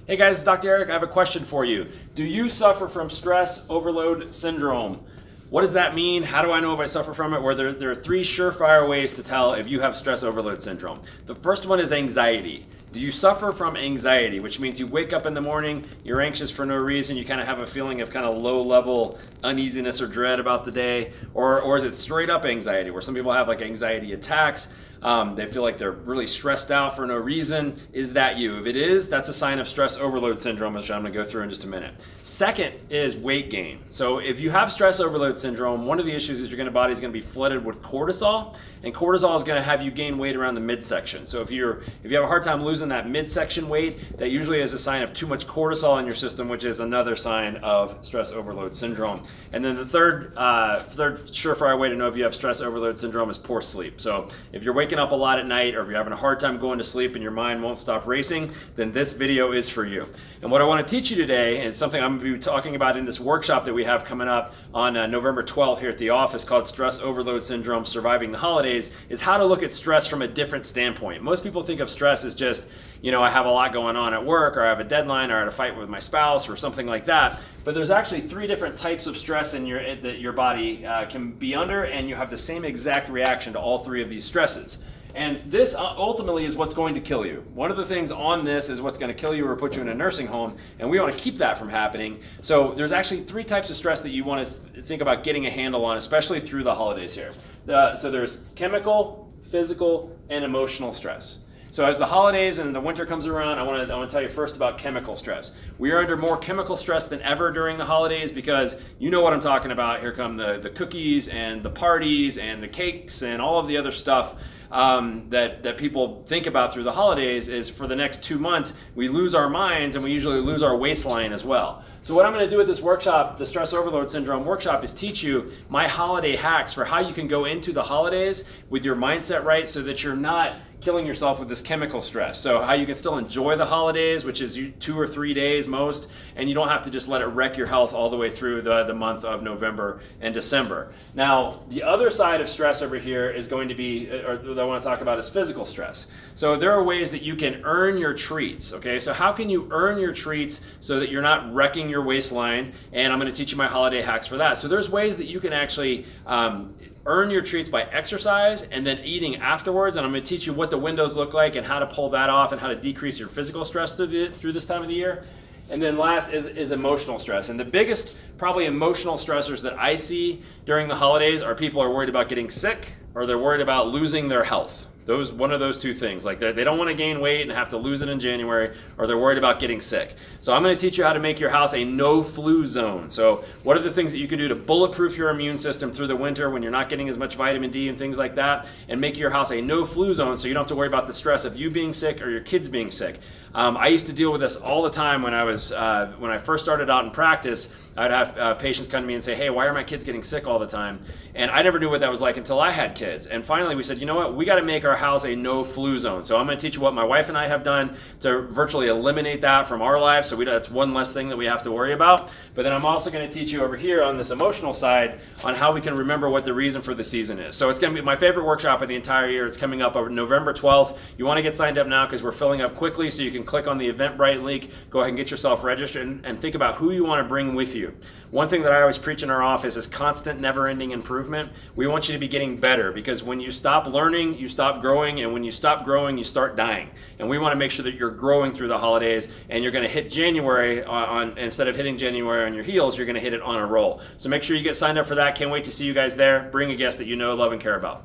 Hey guys, it's Dr. Eric. I have a question for you. Do you suffer from stress overload syndrome? What does that mean? How do I know if I suffer from it? Well, there are three surefire ways to tell if you have stress overload syndrome. The first one is anxiety. Do you suffer from anxiety, which means you wake up in the morning, you're anxious for no reason, you kind of have a feeling of kind of low level uneasiness or dread about the day? Or is it straight up anxiety, where some people have like anxiety attacks? They feel like they're really stressed out for no reason. Is that you? If it is, that's a sign of stress overload syndrome, which I'm going to go through in just a minute. Second is weight gain. So if you have stress overload syndrome, one of the issues is your body is going to be flooded with cortisol, and cortisol is going to have you gain weight around the midsection. So if you have a hard time losing that midsection weight, that usually is a sign of too much cortisol in your system, which is another sign of stress overload syndrome. And then the third surefire way to know if you have stress overload syndrome is poor sleep. So if you're waking up a lot at night, or if you're having a hard time going to sleep and your mind won't stop racing, then this video is for you. And what I want to teach you today, and something I'm going to be talking about in this workshop that we have coming up on November 12th here at the office, called Stress Overload Syndrome: Surviving the Holidays, is how to look at stress from a different standpoint. Most people think of stress as just, I have a lot going on at work, or I have a deadline, or I had a fight with my spouse, or something like that. But there's actually three different types of stress that your body can be under, and you have the same exact reaction to all three of these stresses. And this ultimately is what's going to kill you. One of the things on this is what's going to kill you or put you in a nursing home, and we want to keep that from happening. So there's actually three types of stress that you want to think about getting a handle on, especially through the holidays here. So there's chemical, physical, and emotional stress. So as the holidays and the winter comes around, I want to tell you first about chemical stress. We are under more chemical stress than ever during the holidays, because you know what I'm talking about. Here come the cookies and the parties and the cakes and all of the other stuff that people think about through the holidays. Is for the next 2 months, we lose our minds, and we usually lose our waistline as well. So what I'm going to do with this workshop, the Stress Overload Syndrome workshop, is teach you my holiday hacks for how you can go into the holidays with your mindset right, so that you're not killing yourself with this chemical stress. So how you can still enjoy the holidays, which is 2 or 3 days most, and you don't have to just let it wreck your health all the way through the month of November and December. Now, the other side of stress over here is going to be, or that I want to talk about, is physical stress. So there are ways that you can earn your treats, okay? So how can you earn your treats so that you're not wrecking your waistline? And I'm going to teach you my holiday hacks for that. So there's ways that you can actually earn your treats by exercise and then eating afterwards, and I'm going to teach you what the windows look like and how to pull that off and how to decrease your physical stress through this time of the year. And then last is emotional stress. And the biggest probably emotional stressors that I see during the holidays are people are worried about getting sick, or they're worried about losing their health. One of those two things. Like they don't want to gain weight and have to lose it in January, or they're worried about getting sick. So I'm going to teach you how to make your house a no-flu zone. So what are the things that you can do to bulletproof your immune system through the winter when you're not getting as much vitamin D and things like that, and make your house a no-flu zone so you don't have to worry about the stress of you being sick or your kids being sick. I used to deal with this all the time when I first started out in practice. I'd have patients come to me and say, "Hey, why are my kids getting sick all the time?" And I never knew what that was like until I had kids. And finally we said, you know what, we got to make our house a no-flu zone. So I'm going to teach you what my wife and I have done to virtually eliminate that from our lives. So that's one less thing that we have to worry about. But then I'm also going to teach you over here on this emotional side on how we can remember what the reason for the season is. So it's going to be my favorite workshop of the entire year. It's coming up over November 12th. You want to get signed up now, because we're filling up quickly, so you can click on the Eventbrite link, go ahead and get yourself registered, and think about who you want to bring with you. One thing that I always preach in our office is constant, never-ending improvement. We want you to be getting better, because when you stop learning, you stop growing, and when you stop growing, you start dying. And we want to make sure that you're growing through the holidays, and you're going to hit January instead of hitting January on your heels, you're going to hit it on a roll. So make sure you get signed up for that. Can't wait to see you guys there. Bring a guest that you know, love, and care about.